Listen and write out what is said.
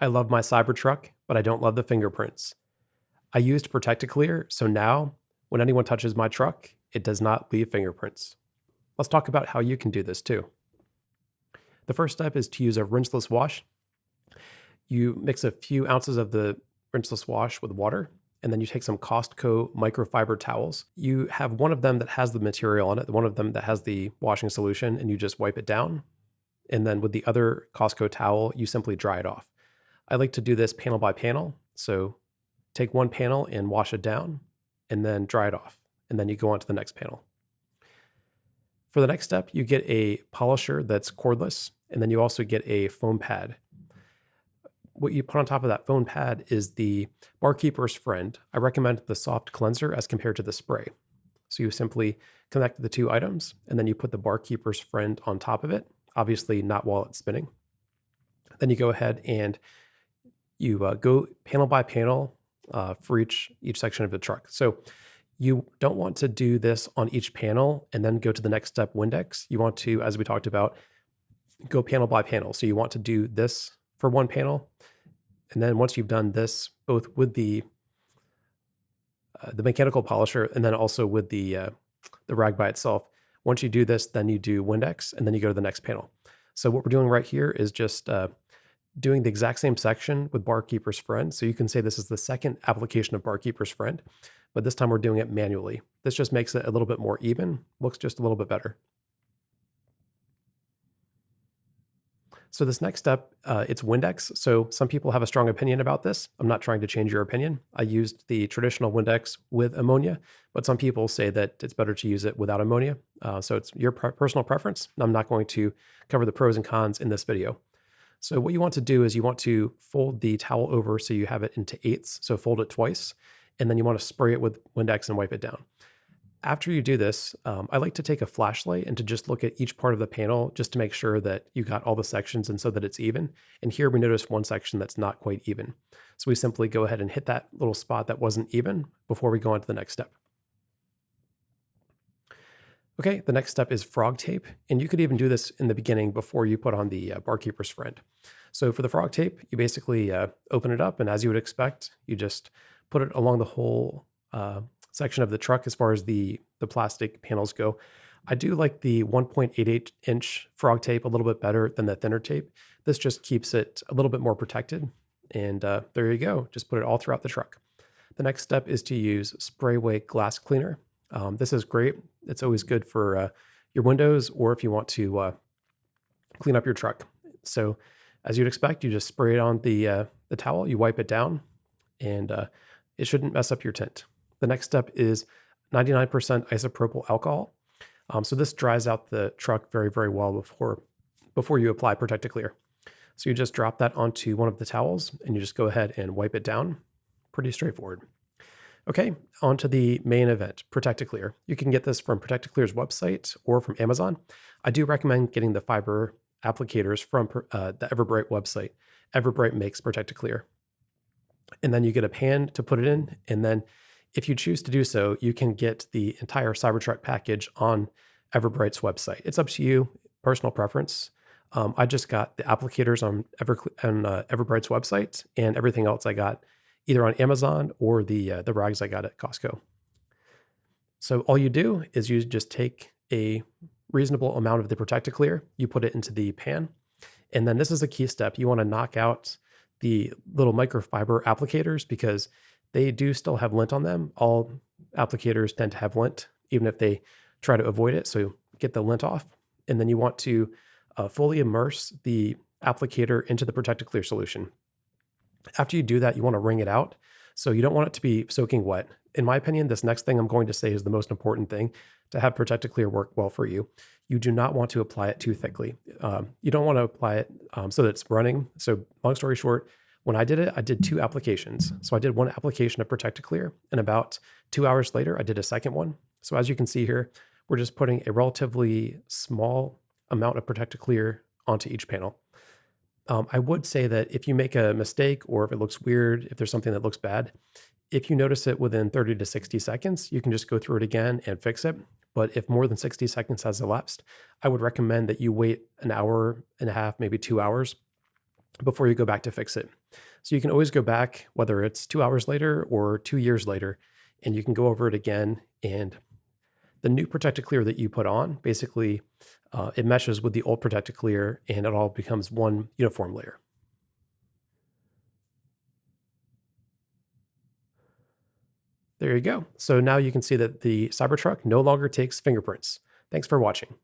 I love my Cybertruck, but I don't love the fingerprints. I used ProtectaClear, so now when anyone touches my truck, it does not leave fingerprints. Let's talk about how you can do this too. The first step is to use a rinseless wash. You mix a few ounces of the rinseless wash with water, and then you take some Costco microfiber towels. You have one of them that has the material on it, one of them that has the washing solution, and you just wipe it down. And then with the other Costco towel, you simply dry it off. I like to do this panel by panel. So take one panel and wash it down, and then dry it off. And then you go on to the next panel. For the next step, you get a polisher that's cordless, and then you also get a foam pad. What you put on top of that foam pad is the barkeeper's friend. I recommend the soft cleanser as compared to the spray. So you simply connect the two items, and then you put the barkeeper's friend on top of it, obviously not while it's spinning. Then you go ahead and you go panel by panel for each section of the truck. So you don't want to do this on each panel and then go to the next step, Windex. You want to, as we talked about, go panel by panel. So you want to do this for one panel, and then once you've done this, both with the mechanical polisher and then also with the rag by itself, once you do this, then you do Windex, and then you go to the next panel. So what we're doing right here is just doing the exact same section with Barkeeper's Friend. So you can say this is the second application of Barkeeper's Friend, but this time we're doing it manually. This just makes it a little bit more even, looks just a little bit better. So this next step, it's Windex. So some people have a strong opinion about this. I'm not trying to change your opinion. I used the traditional Windex with ammonia, but some people say that it's better to use it without ammonia. So it's your personal preference. I'm not going to cover the pros and cons in this video. So what you want to do is you want to fold the towel over so you have it into eighths. So fold it twice, and then you want to spray it with Windex and wipe it down. After you do this, I like to take a flashlight and to just look at each part of the panel just to make sure that you got all the sections and so that it's even. And here we notice one section that's not quite even. So we simply go ahead and hit that little spot that wasn't even before we go on to the next step. Okay, the next step is frog tape. And you could even do this in the beginning before you put on the Barkeeper's Friend. So for the frog tape, you basically open it up, and as you would expect, you just put it along the whole section of the truck as far as the plastic panels go. I do like the 1.88-inch frog tape a little bit better than the thinner tape. This just keeps it a little bit more protected. And there you go. Just put it all throughout the truck. The next step is to use spray weight glass cleaner. This is great. It's always good for your windows or if you want to clean up your truck. So as you'd expect, you just spray it on the towel, you wipe it down, and it shouldn't mess up your tint. The next step is 99% isopropyl alcohol. So this dries out the truck very, very well before you apply ProtectaClear. So you just drop that onto one of the towels and you just go ahead and wipe it down. Pretty straightforward. Okay, on to the main event, ProtectaClear. You can get this from ProtectaClear's website or from Amazon. I do recommend getting the fiber applicators from the Everbright website. Everbright makes ProtectaClear. And then you get a pan to put it in, and then if you choose to do so, you can get the entire Cybertruck package on Everbright's website. It's up to you, personal preference. I just got the applicators on Everbright's website, and everything else I got either on Amazon or the rags I got at Costco. So all you do is you just take a reasonable amount of the ProtectaClear, you put it into the pan, and then this is a key step. You want to knock out the little microfiber applicators because they do still have lint on them. All applicators tend to have lint, even if they try to avoid it. So get the lint off. And then you want to fully immerse the applicator into the ProtectaClear solution. After you do that, you want to wring it out. So you don't want it to be soaking wet. In my opinion, this next thing I'm going to say is the most important thing to have ProtectaClear work well for you. You do not want to apply it too thickly. You don't want to apply it so that it's running. So long story short, when I did it, I did 2 applications. So I did one application of ProtectaClear, and about 2 hours later, I did a second one. So as you can see here, we're just putting a relatively small amount of ProtectaClear onto each panel. I would say that if you make a mistake or if it looks weird, if there's something that looks bad, if you notice it within 30 to 60 seconds, you can just go through it again and fix it. But if more than 60 seconds has elapsed, I would recommend that you wait an hour and a half, maybe 2 hours, before you go back to fix it. So you can always go back, whether it's 2 hours later or 2 years later, and you can go over it again. And the new ProtectaClear that you put on, basically, it meshes with the old ProtectaClear and it all becomes one uniform layer. There you go. So now you can see that the Cybertruck no longer takes fingerprints. Thanks for watching.